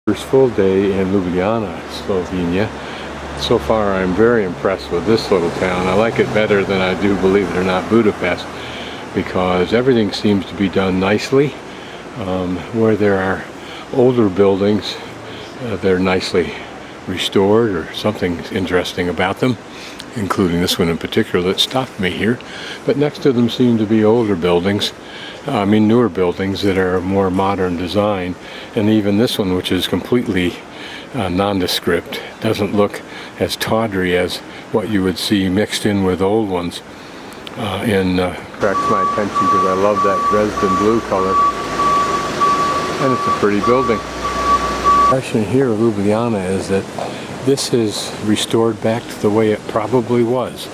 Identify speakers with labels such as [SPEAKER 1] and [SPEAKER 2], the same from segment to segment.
[SPEAKER 1] First full day in Ljubljana, Slovenia. So far I'm very impressed with this little town. I like it better than I do, believe it or not, Budapest, because everything seems to be done nicely. Where there are older buildings, they're nicely restored, or something interesting about them, including this one in particular that stopped me here. But next to them seem to be older buildings, newer buildings that are more modern design. And even this one, which is completely nondescript, doesn't look as tawdry as what you would see mixed in with old ones. Attracts my attention because I love that Dresden blue color. And it's a pretty building. The impression here of Ljubljana is that this is restored back to the way it probably was.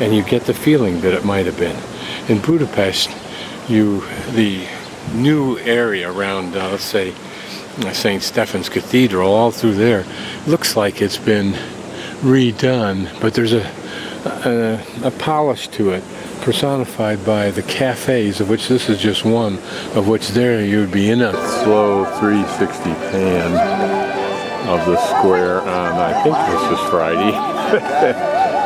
[SPEAKER 1] And you get the feeling that it might have been. In Budapest, the new area around, let's say, St. Stephen's Cathedral, all through there, looks like it's been redone, but there's a polish to it, personified by the cafes, of which this is just one, of which there you'd be in a slow 360 pan of the square on, I think this is Friday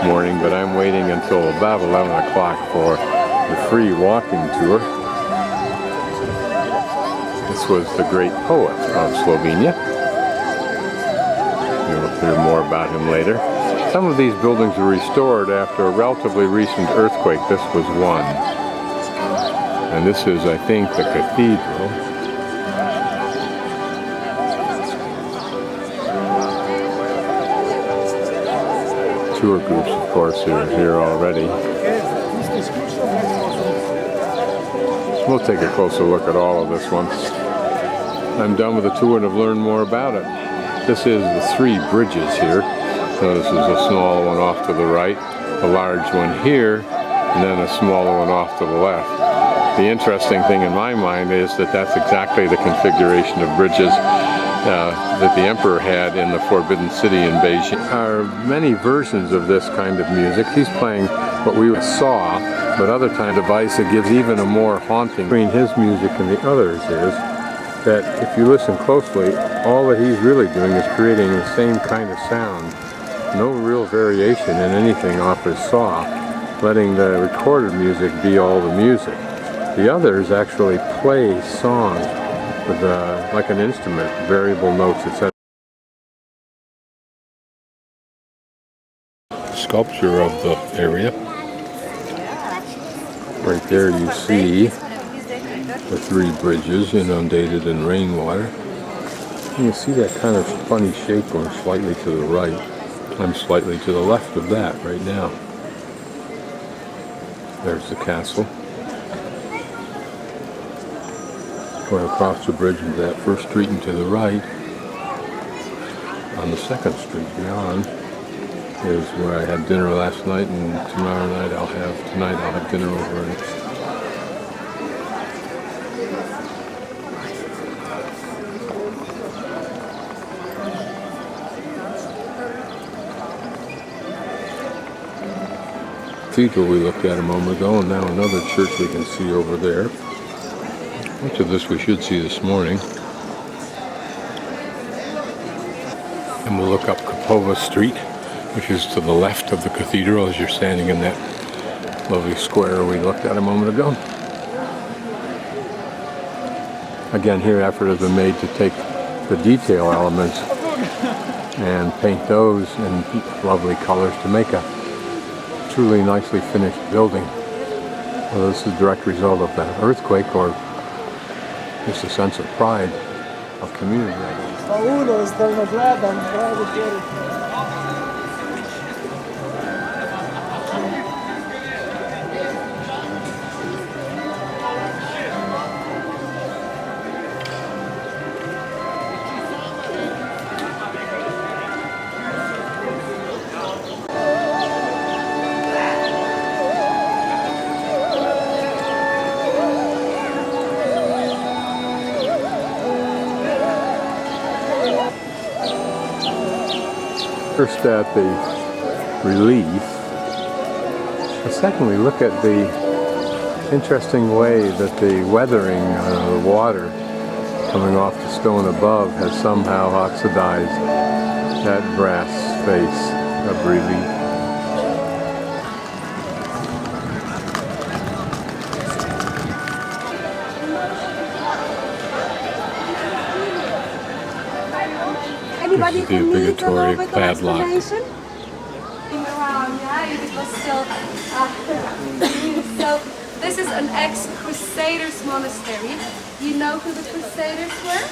[SPEAKER 1] morning, but I'm waiting until about 11 o'clock for the free walking tour. This was the great poet of Slovenia. You'll hear more about him later. Some of these buildings were restored after a relatively recent earthquake. This was one. And this is, I think, the cathedral. Tour groups, of course, are here already. We'll take a closer look at all of this once I'm done with the tour and have learned more about it. This is the three bridges here. So this is a small one off to the right, a large one here, and then a smaller one off to the left. The interesting thing in my mind is that that's exactly the configuration of bridges that the emperor had in the Forbidden City in Beijing. There are many versions of this kind of music. He's playing what we saw, but other times a device that gives even a more haunting. Between his music and the others is that if you listen closely, all that he's really doing is creating the same kind of sound. No real variation in anything off his saw, letting the recorded music be all the music. The others actually play songs with like an instrument, variable notes, etc. Sculpture of the area. Right there you see the three bridges inundated in rainwater. You can see that kind of funny shape going slightly to the right. I'm slightly to the left of that right now. There's the castle. Going across the bridge into that first street and to the right, on the second street beyond, is where I had dinner last night, and tonight I'll have dinner over in cathedral we looked at a moment ago, and now another church we can see over there. Much of this we should see this morning. And we'll look up Kapova Street, which is to the left of the cathedral as you're standing in that lovely square we looked at a moment ago. Again, here effort has been made to take the detail elements and paint those in lovely colors to make a truly nicely finished building. Well, this is a direct result of the earthquake, or just a sense of pride of community. First at the relief, and secondly look at the interesting way that the weathering the water coming off the stone above has somehow oxidized that brass face of relief.
[SPEAKER 2] Anybody
[SPEAKER 1] This is the
[SPEAKER 2] who needs a little
[SPEAKER 1] obligatory
[SPEAKER 2] bit of
[SPEAKER 1] padlock.
[SPEAKER 2] explanation? Around, yeah, it was still so this is an ex-Crusaders monastery. Do you know who the Crusaders were?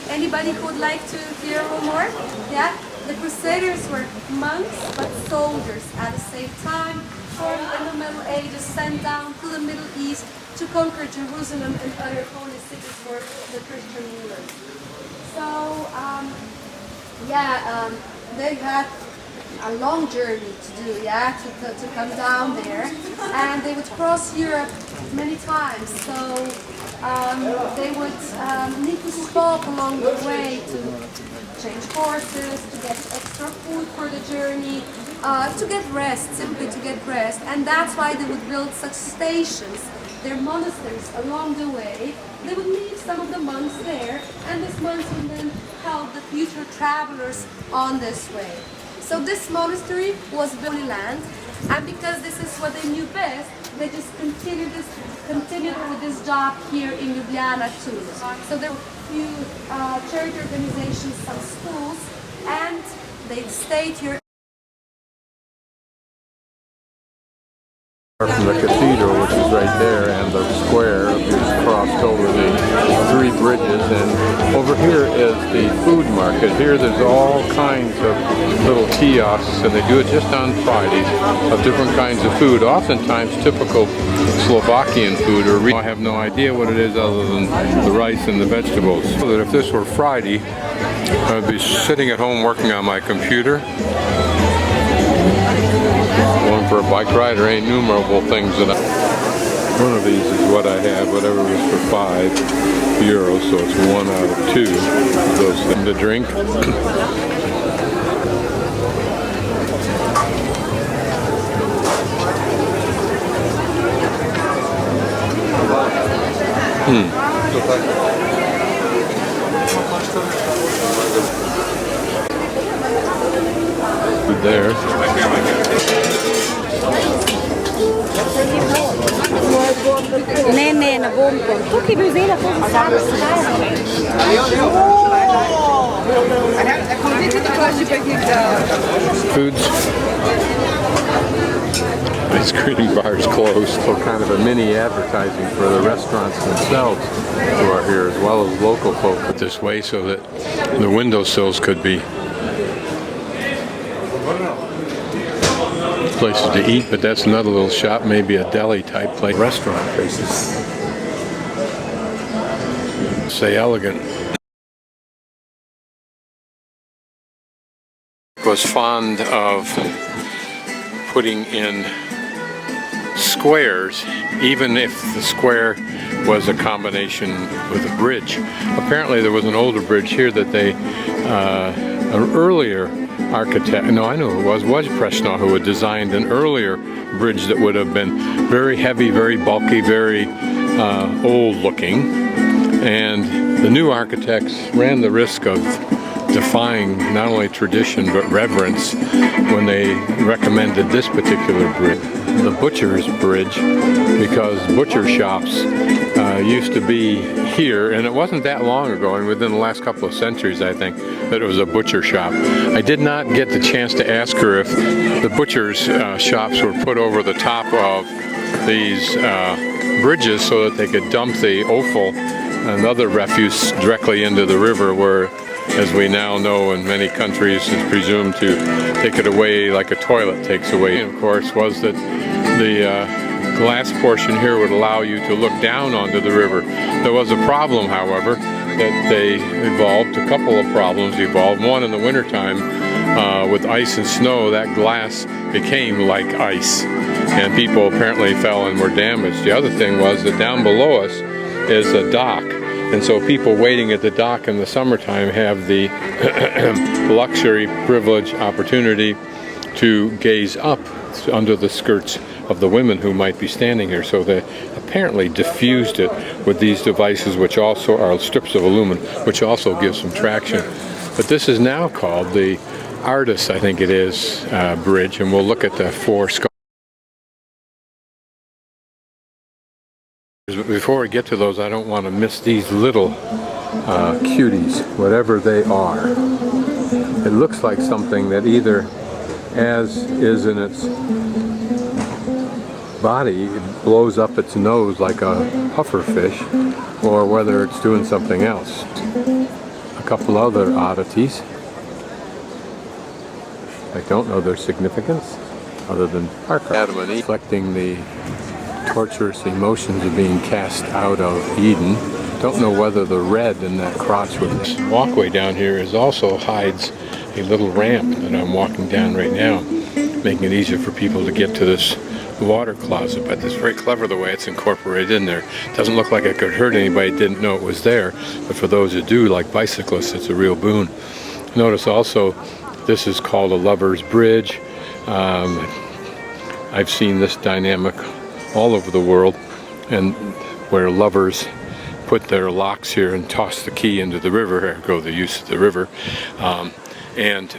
[SPEAKER 2] Anybody who would like to hear a little more? Yeah? The Crusaders were monks but soldiers at the same time, formed in the Middle Ages, sent down to the Middle East to conquer Jerusalem and other holy cities for the Christian rulers. So, they had a long journey to do, to come down there, and they would cross Europe many times. So they would need to stop along the way to change horses, to get extra food for the journey, to get rest, simply to get rest. And that's why they would build such stations, their monasteries along the way. They would leave some of the monks there, and these monks would then help the future travelers on this way. So this monastery was built on land, and because this is what they knew best, they just continued with this job here in Ljubljana too. So there were a few church organizations, some schools, and they stayed here.
[SPEAKER 1] From the cathedral, which is right there, and the square is crossed over the 3 bridges, and over here is the food market. Here there's all kinds of little kiosks, and they do it just on Fridays, of different kinds of food, oftentimes typical Slovakian food, or I have no idea what it is other than the rice and the vegetables. So that if this were Friday, I would be sitting at home working on my computer. One for a bike ride, or innumerable things that one of these is what I have, whatever was for €5, so it's 1 out of 2 of those things to drink. There.
[SPEAKER 2] Ne, ne bom to. Tukaj bi vzela to za sabo
[SPEAKER 1] Foods. Ice cream bars closed. So kind of a mini advertising for the restaurants themselves who are here, as well as local folk this way, so that the windowsills could be places to eat, but that's another little shop, maybe a deli type place. Restaurant places. Say elegant. Was fond of putting in squares, even if the square was a combination with a bridge. Apparently there was an older bridge here that they, an earlier architect, no, I know who it was Presnaw, who had designed an earlier bridge that would have been very heavy, very bulky, very old looking. And the new architects ran the risk of defying not only tradition but reverence when they recommended this particular bridge, the Butcher's Bridge, because butcher shops used to be here, and it wasn't that long ago, and within the last couple of centuries, I think, that it was a butcher shop. I did not get the chance to ask her if the butcher's shops were put over the top of these bridges so that they could dump the offal and other refuse directly into the river, where, as we now know in many countries, is presumed to take it away like a toilet takes away. And of course was that the glass portion here would allow you to look down onto the river. There was a problem, however, that they evolved. A couple of problems evolved. One, in the wintertime, with ice and snow, that glass became like ice, and people apparently fell and were damaged. The other thing was that down below us is a dock, and so people waiting at the dock in the summertime have the luxury, privilege, opportunity to gaze up under the skirts of the women who might be standing here. So the apparently diffused it with these devices, which also are strips of aluminum, which also give some traction. But this is now called the Artist, I think it is, bridge, and we'll look at the 4 sculptures. Before we get to those, I don't want to miss these little cuties, whatever they are. It looks like something that either, as is in its body, it blows up its nose like a puffer fish, or whether it's doing something else. A couple other oddities. I don't know their significance, other than Parker. Adam and Eve reflecting the torturous emotions of being cast out of Eden. Don't know whether the red in that crotch with this walkway down here also hides a little ramp that I'm walking down right now, making it easier for people to get to this water closet. But it's very clever the way it's incorporated in there. Doesn't look like it could hurt anybody who didn't know it was there, but for those who do, like bicyclists, it's a real boon. Notice also this is called a lover's bridge. I've seen this dynamic all over the world, and where lovers put their locks here and toss the key into the river, ergo the use of the river, and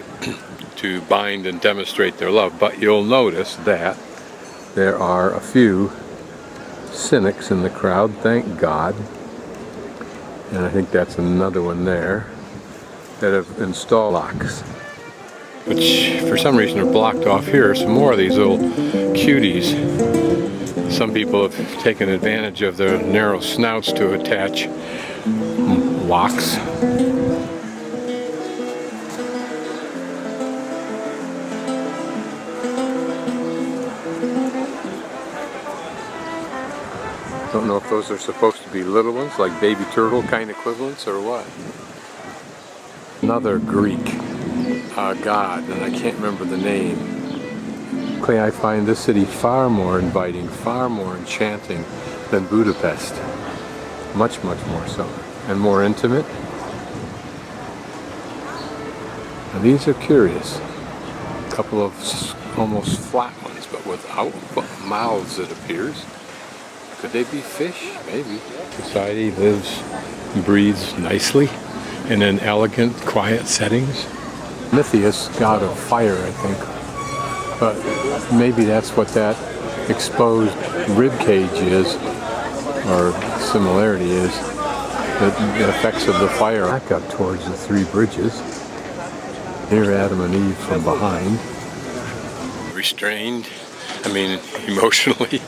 [SPEAKER 1] to bind and demonstrate their love. But you'll notice that there are a few cynics in the crowd, thank God, and I think that's another one there, that have installed locks, which for some reason are blocked off here. Some more of these little cuties. Some people have taken advantage of their narrow snouts to attach locks. Don't know if those are supposed to be little ones, like baby turtle kind of equivalents, or what. Another Greek god, and I can't remember the name. Okay, I find this city far more inviting, far more enchanting than Budapest. Much, much more so. And more intimate. And these are curious. A couple of almost flat ones, but without mouths, it appears. Could they be fish? Maybe. Society lives and breathes nicely and in elegant, quiet settings. Mythius, god of fire, I think. But maybe that's what that exposed rib cage is, or similarity is, the effects of the fire. Back up towards the 3 bridges. Here Adam and Eve from behind. Restrained, emotionally,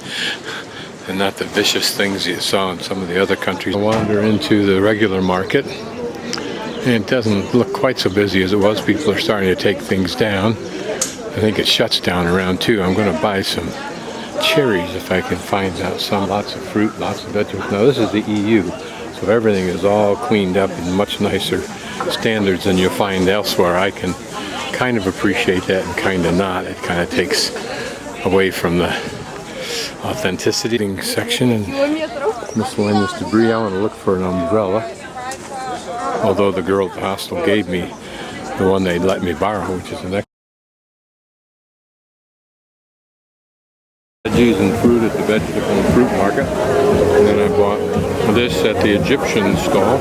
[SPEAKER 1] and not the vicious things you saw in some of the other countries. I wander into the regular market, and it doesn't look quite so busy as it was. People are starting to take things down. I think it shuts down around 2. I'm going to buy some cherries if I can find out some. Lots of fruit, lots of vegetables. Now this is the EU, so everything is all cleaned up in much nicer standards than you'll find elsewhere. I can kind of appreciate that and kind of not. It kind of takes away from the authenticity section and miscellaneous debris. I want to look for an umbrella, although the girl at the hostel gave me the one they let me borrow, which is the next. Veggies and fruit at the vegetable and fruit market, and then I bought this at the Egyptian stall.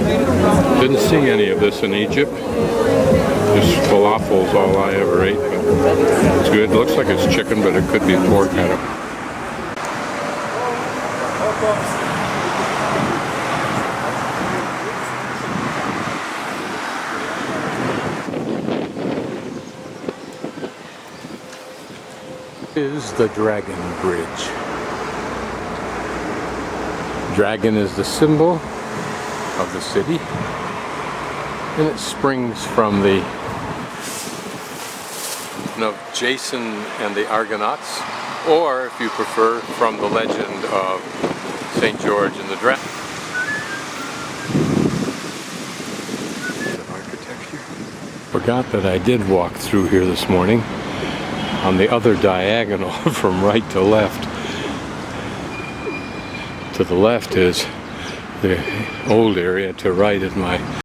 [SPEAKER 1] Didn't see any of this in Egypt. Just falafel is all I ever ate, but it's good. It looks like it's chicken, but it could be pork. I don't. Is the Dragon Bridge. Dragon is the symbol of the city, and it springs from the Jason and the Argonauts, or if you prefer, from the legend of St. George and the Dragon. Architecture. Forgot that I did walk through here this morning. On the other diagonal from right to left. To the left is the old area, to right is my